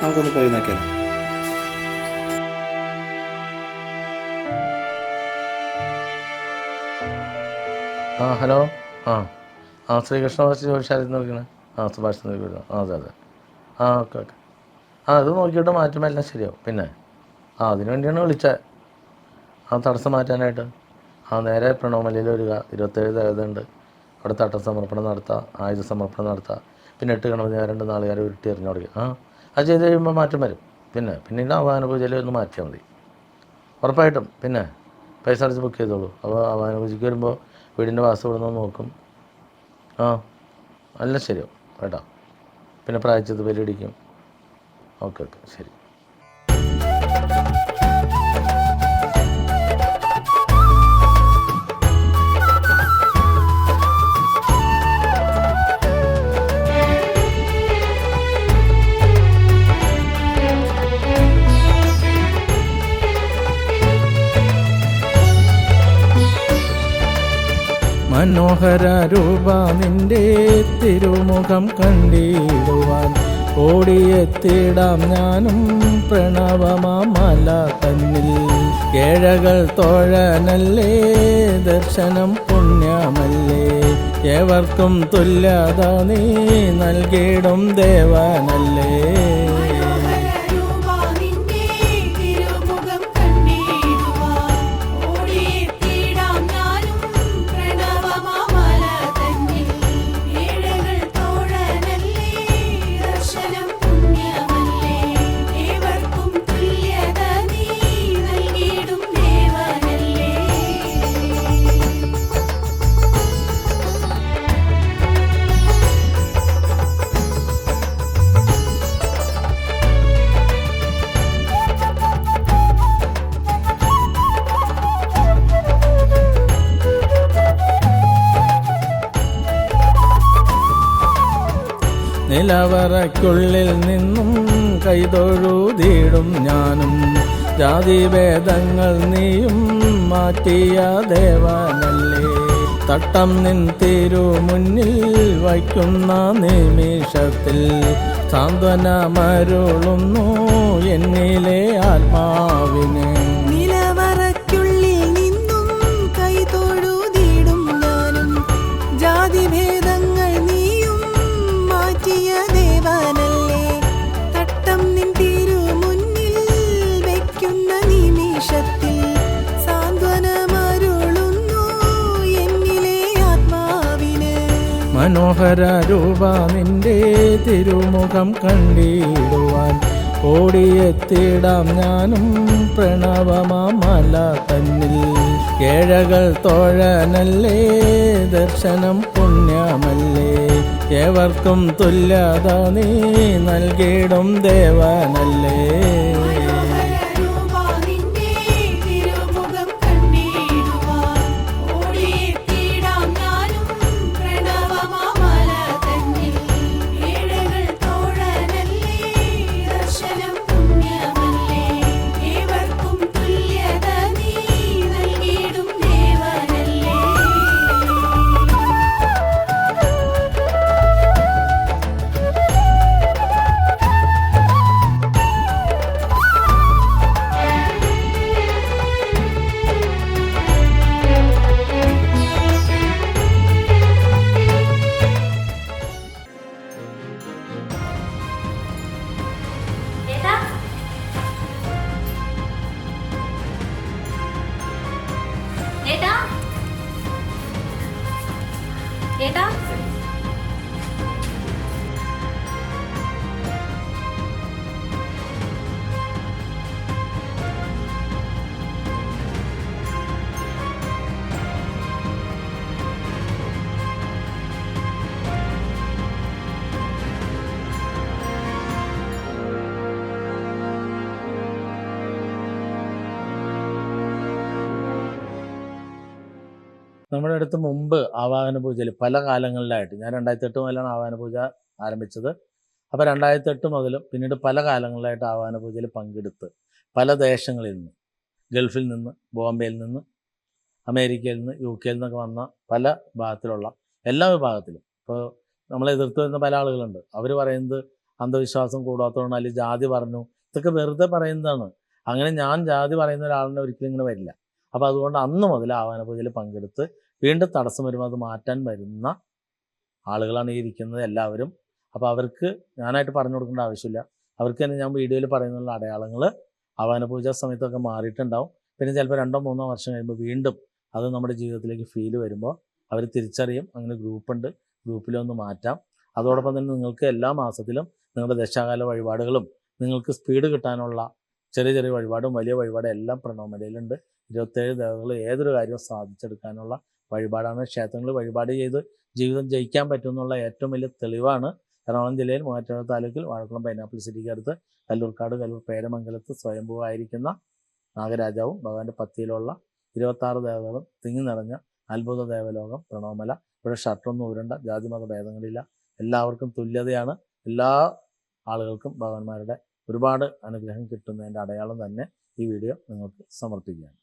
നമുക്കൊന്ന് പോയി നോക്കിയാലോ? ഹലോ. ആ ശ്രീകൃഷ്ണ ജോലിശാലയിൽ നിന്ന് വിളിക്കണേ. സുഭാഷ് വിളിക്കണം. അതെ അതെ. Okay okay. ഇത് നോക്കിയിട്ട് മാറ്റുമ്പോൾ എല്ലാം ശരിയാവും. പിന്നെ അതിനു വേണ്ടിയാണ് വിളിച്ചത്. തടസ്സം മാറ്റാനായിട്ട്. നേരെ പ്രണവമലയിൽ വരിക. 27 ദേവതയുണ്ട്. അവിടെ തട്ടസമർപ്പണം നടത്തുക, ആയുധ സമർപ്പണം നടത്തുക. പിന്നെ 8 ഗണപതി 2 നാളുകാരെ ഉരുട്ടി എറിഞ്ഞു കൊടുക്കുക. അത് ചെയ്ത് കഴിയുമ്പോൾ മാറ്റം വരും. പിന്നീട് ആവാഹന പൂജയിൽ ഒന്ന് മാറ്റിയാൽ മതി, ഉറപ്പായിട്ടും. പിന്നെ പൈസ അടച്ച് ബുക്ക് ചെയ്തോളൂ. അപ്പോൾ ആവാഹന പൂജയ്ക്ക് വരുമ്പോൾ വീടിൻ്റെ വാസ്തു ഇവിടെ നിന്ന് നോക്കും. എല്ലാം ശരിയാവും കേട്ടോ. പിന്നെ പ്രായച്ചിത്ത് ബലിയിടിക്കും. ഓക്കെ ഓക്കെ, ശരി. മനോഹര രൂപ നിന്റെ തിരുമുഖം കണ്ടിടുവാൻ ഓടിയെത്തിടാം ഞാനും പ്രണവമാമല തന്നിൽ. കേഴകൾ തോഴനല്ലേ, ദർശനം പുണ്യമല്ലേ, ഏവർക്കും തുല്യത നീ നൽകിയിടും ദേവനല്ലേ. നിലവറയ്ക്കുള്ളിൽ നിന്നും കൈതൊഴുതിടും ഞാനും. ജാതിഭേദങ്ങൾ നീയും മാറ്റിയ ദേവനല്ലേ. തട്ടം നിൻ തിരുമുന്നിൽ വയ്ക്കുന്ന നിമിഷത്തിൽ സാന്ത്വനമരുളുന്നു എന്നിലെ ആത്മാവിനെ. നിലവറയ്ക്കുള്ളിൽ നിന്നും കൈതൊഴുതിടും ഞാനും. ജാതിഭേദങ്ങൾ നീയും മാറ്റിയ ദേവനല്ലേ. തട്ടം നിൻ തിരുമുന്നിൽ വയ്ക്കുന്ന നിമിഷത്തിൽ സാന്ത്വനമരുളുന്നു എന്നിലെ ആത്മാവിന്. മനോഹര രൂപ നിന്റെ തിരുമുഖം കണ്ടിടുവാൻ ഓടിയെത്തിടാം ഞാനും പ്രണവമാമല തന്നിൽ. കേഴകൾ തോഴനല്ലേ, ദർശനം പുണ്യമല്ലേ, ഏവർക്കും തുല്യത നീ നൽകിയിടും ദേവനല്ലേ. ഏട്ടാ, നമ്മുടെ അടുത്ത് മുമ്പ് ആവാഹന പൂജയിൽ പല കാലങ്ങളിലായിട്ട്, ഞാൻ 2008 മുതലാണ് ആവാഹന പൂജ ആരംഭിച്ചത്. അപ്പോൾ 2008 മുതലും പിന്നീട് പല കാലങ്ങളിലായിട്ട് ആവാഹന പൂജയിൽ പങ്കെടുത്ത് പല ദേശങ്ങളിൽ നിന്ന്, ഗൾഫിൽ നിന്ന്, ബോംബെയിൽ നിന്ന്, അമേരിക്കയിൽ നിന്ന്, UK നിന്നൊക്കെ വന്ന പല ഭാഗത്തിലുള്ള എല്ലാ വിഭാഗത്തിലും. ഇപ്പോൾ നമ്മളെ എതിർത്ത് വരുന്ന പല ആളുകളുണ്ട്. അവർ പറയുന്നത് അന്ധവിശ്വാസം കൂടാത്തതുകൊണ്ട് അല്ലെങ്കിൽ ജാതി പറഞ്ഞു, ഇതൊക്കെ വെറുതെ പറയുന്നതാണ്. അങ്ങനെ ഞാൻ ജാതി പറയുന്ന ഒരാളിനെ ഒരിക്കലും ഇങ്ങനെ വരില്ല. അപ്പോൾ അതുകൊണ്ട് അന്ന് മുതൽ ആവാന പൂജയിൽ പങ്കെടുത്ത് വീണ്ടും തടസ്സം വരുമ്പോൾ അത് മാറ്റാൻ വരുന്ന ആളുകളാണ് ഈ ഇരിക്കുന്നത് എല്ലാവരും. അപ്പോൾ അവർക്ക് ഞാനായിട്ട് പറഞ്ഞു കൊടുക്കേണ്ട ആവശ്യമില്ല. അവർക്ക് തന്നെ ഞാൻ വീഡിയോയിൽ പറയുന്നുള്ള അടയാളങ്ങൾ ആവാന പൂജ സമയത്തൊക്കെ മാറിയിട്ടുണ്ടാവും. പിന്നെ ചിലപ്പോൾ 2-3 വർഷം കഴിയുമ്പോൾ വീണ്ടും അത് നമ്മുടെ ജീവിതത്തിലേക്ക് ഫീല് വരുമ്പോൾ അവർ തിരിച്ചറിയും. അങ്ങനെ ഗ്രൂപ്പുണ്ട്, ഗ്രൂപ്പിലൊന്ന് മാറ്റാം. അതോടൊപ്പം തന്നെ നിങ്ങൾക്ക് എല്ലാ മാസത്തിലും നിങ്ങളുടെ ദശാകാല വഴിപാടുകളും നിങ്ങൾക്ക് സ്പീഡ് കിട്ടാനുള്ള ചെറിയ ചെറിയ വഴിപാടും വലിയ വഴിപാടും എല്ലാം പ്രണവമലയിലുണ്ട്. 27 ദേവതകൾ ഏതൊരു കാര്യവും സാധിച്ചെടുക്കാനുള്ള വഴിപാടാണ്. ക്ഷേത്രങ്ങളിൽ വഴിപാട് ചെയ്ത് ജീവിതം ജയിക്കാൻ പറ്റുമെന്നുള്ള ഏറ്റവും വലിയ തെളിവാണ് എറണാകുളം ജില്ലയിൽ മൂവാറ്റുപുഴ താലൂക്കിൽ വാഴക്കുളം പൈനാപ്പിൾ സിറ്റിക്ക് അടുത്ത് കല്ലൂർക്കാട് കല്ലൂർ പേരമംഗലത്ത് സ്വയംഭൂവായിരിക്കുന്ന നാഗരാജാവും ഭഗവാന്റെ പത്തിയിലുള്ള 26 ദേവതകളും തിങ്ങി നിറഞ്ഞ അത്ഭുത ദേവലോകം പ്രണവമല. ഇവിടെ ഷർട്ടൊന്നും ഊരണ്ട, ജാതിമത ഭേദങ്ങളില്ല, എല്ലാവർക്കും തുല്യതയാണ്. എല്ലാ ആളുകൾക്കും ഭഗവാന്മാരുടെ ഒരുപാട് അനുഗ്രഹം കിട്ടുന്നതിൻ്റെ അടയാളം തന്നെ ഈ വീഡിയോ നിങ്ങൾക്ക് സമർപ്പിക്കുകയാണ്.